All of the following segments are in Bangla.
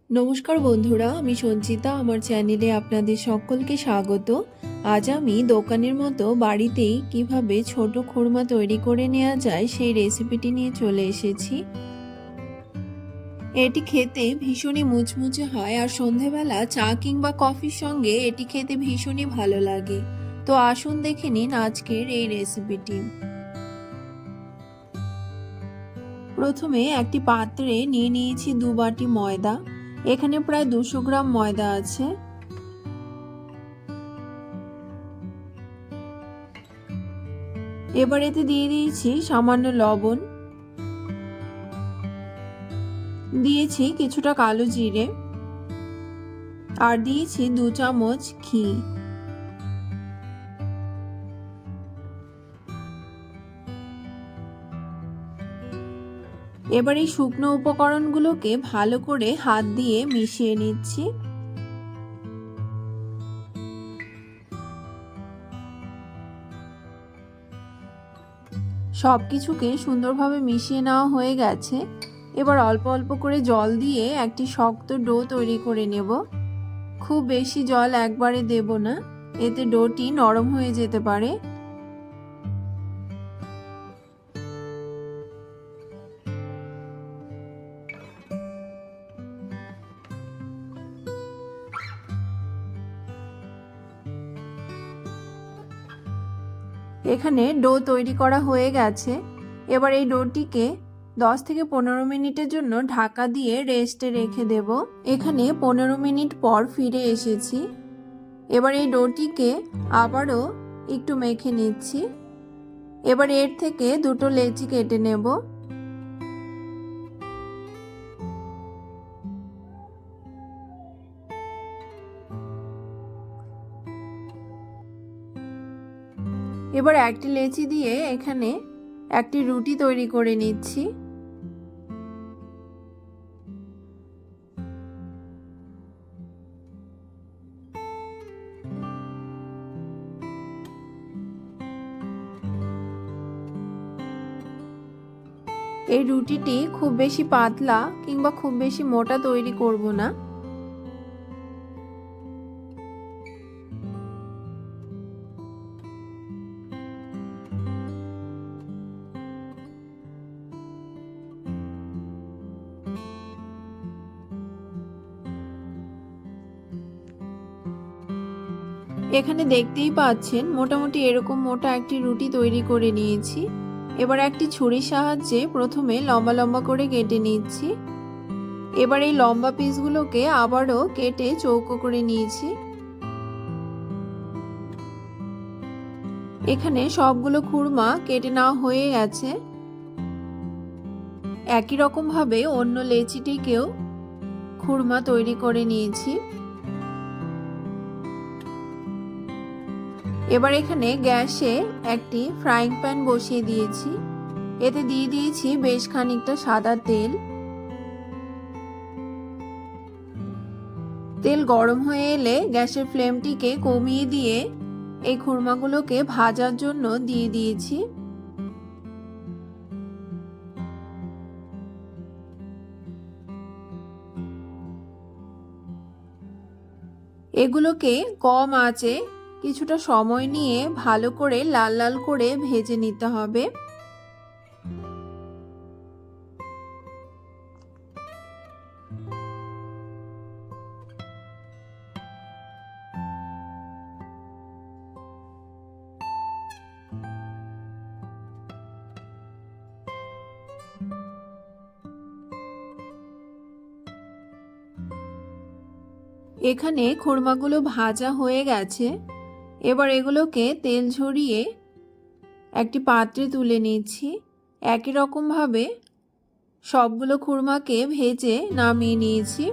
নমস্কার বন্ধুরা, আমি সঞ্চিতা। আমার চ্যানেলে আপনাদের সকলকে স্বাগত। আজ আমি দোকানের মতো বাড়িতেই কিভাবে ছোট খুরমা তৈরি করে নেওয়া যায় সেই রেসিপিটি নিয়ে চলে এসেছি। এটি খেতে ভীষণই মুচমুচে হয় আর সন্ধেবেলা চা কিংবা কফির সঙ্গে এটি খেতে ভীষণই ভালো লাগে। তো আসুন দেখে নিন আজকের এই রেসিপিটি। প্রথমে একটি পাত্রে নিয়ে নিয়েছি 2 বাটি ময়দা। এখানে প্রায় 200 গ্রাম ময়দা আছে। এবার এতে দিয়ে দিয়েছি সামান্য লবণ, দিয়েছি কিছুটা কালো জিরে আর দিয়েছি 2 চামচ ঘি। এবার এই শুকনো উপকরণগুলোকে ভালো করে হাত দিয়ে মিশিয়ে নিচ্ছি। সবকিছুকে সুন্দরভাবে মিশিয়ে নেওয়া হয়ে গেছে। এবার অল্প অল্প করে জল দিয়ে একটি শক্ত ডো তৈরি করে নেব। খুব বেশি জল একবারে দেব না, এতে ডোটি নরম হয়ে যেতে পারে। এখানে ডো তৈরি করা হয়ে গেছে। এবার এই ডোটিকে 10 থেকে 15 মিনিটের জন্য ঢাকা দিয়ে রেস্টে রেখে দেব। এখানে 15 মিনিট পর ফিরে এসেছি। এবার এই ডোটিকে আবারও একটু মেখে নিচ্ছি। এবার এর থেকে দুটো লেচি কেটে নেব। এবার একটি লেচি দিয়ে এখানে একটি রুটি তৈরি করে নিচ্ছি। এই রুটিটি খুব বেশি পাতলা কিংবা খুব বেশি মোটা তৈরি করব না। এখানে দেখতেই পাচ্ছেন মোটামুটি এরকম মোটা একটি রুটি তৈরি করে নিয়েছি। এবার একটি ছুরির সাহায্যে প্রথমে লম্বা লম্বা করে কেটে নিচ্ছি। এবার এই লম্বা পিসগুলোকে আবারও কেটে চৌকো করে নিয়েছি। এখানে সবগুলো খুরমা কেটে নেওয়া হয়ে গেছে। একই রকম ভাবে অন্য লেচিটিকেও খুরমা তৈরি করে নিয়েছি। এবার এখানে গ্যাসে একটি ফ্রাইং প্যান বসিয়ে দিয়েছি। এতে দিয়ে দিয়েছি বেশ খানিকটা সাদা তেল। তেল গরম হয়ে এলে গ্যাসের ফ্লেমটিকে কমিয়ে দিয়ে এই খুরমাগুলোকে ভাজার জন্য দিয়ে দিয়েছি। এগুলোকে কম আঁচে কিছুটা সময় নিয়ে ভালো করে লাল লাল করে ভেজে নিতে হবে। এখানে খুরমাগুলো ভাজা হয়ে গেছে। এবার এগুলোকে তেল ঝরিয়ে একটি পাত্রে তুলে নিচ্ছি। একই রকমভাবে সবগুলো খুরমাকে ভেজে নামিয়ে নিয়েছি।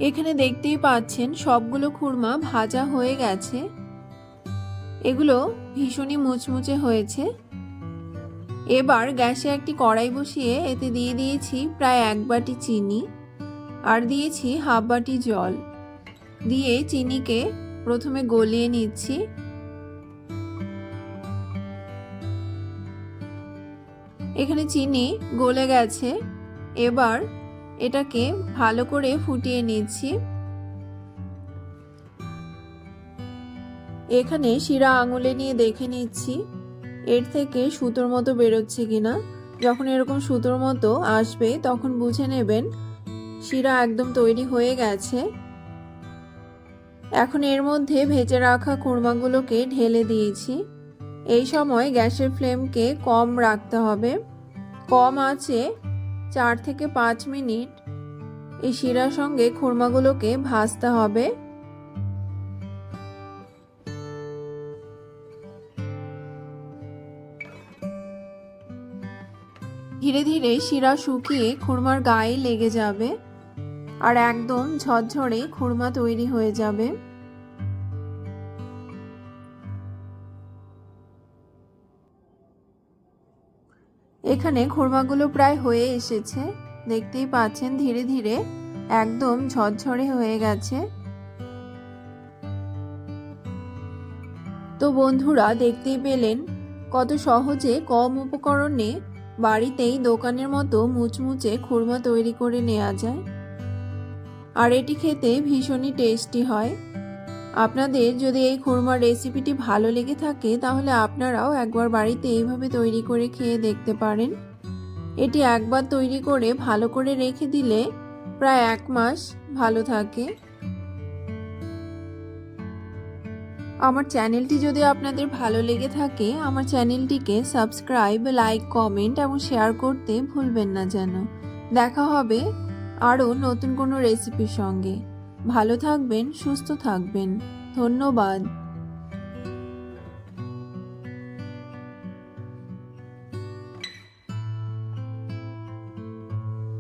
এখানে দেখতেই পাচ্ছেন সবগুলো খুরমা ভাজা হয়ে গেছে। এগুলো ভীষণই মুচমুচে হয়েছে। এবার গ্যাসে একটি কড়াই বসিয়ে এতে দিয়ে দিয়েছি প্রায় 1 বাটি চিনি আর দিয়েছি হাফ বাটি জল দিয়ে চিনিকে প্রথমে গলিয়ে নিচ্ছি। এখানে চিনি গলে গেছে, এবার এটাকে ভালো করে ফুটিয়ে নিচ্ছি। এখানে শিরা আঙুলে নিয়ে দেখে নিচ্ছি এর থেকে সুতোর মতো বেরোচ্ছে কিনা। যখন এরকম সুতোর মতো আসবে তখন বুঝে নেবেন শিরা একদম তৈরি হয়ে গেছে। এখন এর মধ্যে ভেজে রাখা খুরমাগুলোকে ঢেলে দিয়েছি। এই সময় গ্যাসের ফ্লেমকে কম রাখতে হবে। কম আঁচে 4 থেকে 5 মিনিট এই শিরার সঙ্গে খুরমাগুলোকে ভাজতে হবে। ধীরে ধীরে শিরা শুকিয়ে খুরমার গায়ে লেগে যাবে আর একদম ঝরঝরে খুরমা তৈরি হয়ে যাবে। এখানে খুরমাগুলো প্রায় হয়ে এসেছে, দেখতেই পাচ্ছেন ধীরে ধীরে একদম ঝরঝরে হয়ে গেছে। তো বন্ধুরা, দেখতেই পেলেন কত সহজে কম উপকরণে বাড়িতেই দোকানের মতো মুচমুচে খুরমা তৈরি করে নেওয়া যায়। আর এটি খেতে ভীষণই টেস্টি হয়। আপনাদের যদি এই খুরমার রেসিপিটি ভালো লেগে থাকে তাহলে আপনারাও একবার বাড়িতে এইভাবে তৈরি করে খেয়ে দেখতে পারেন। এটি একবার তৈরি করে ভালো করে রেখে দিলে প্রায় 1 মাস ভালো থাকে। আমার চ্যানেলটি যদি আপনাদের ভালো লেগে থাকে আমার চ্যানেলটিকে সাবস্ক্রাইব, লাইক, কমেন্ট এবং শেয়ার করতে ভুলবেন না যেন। দেখা হবে আরও নতুন কোনো রেসিপির সঙ্গে। ভালো থাকবেন, সুস্থ থাকবেন। ধন্যবাদ।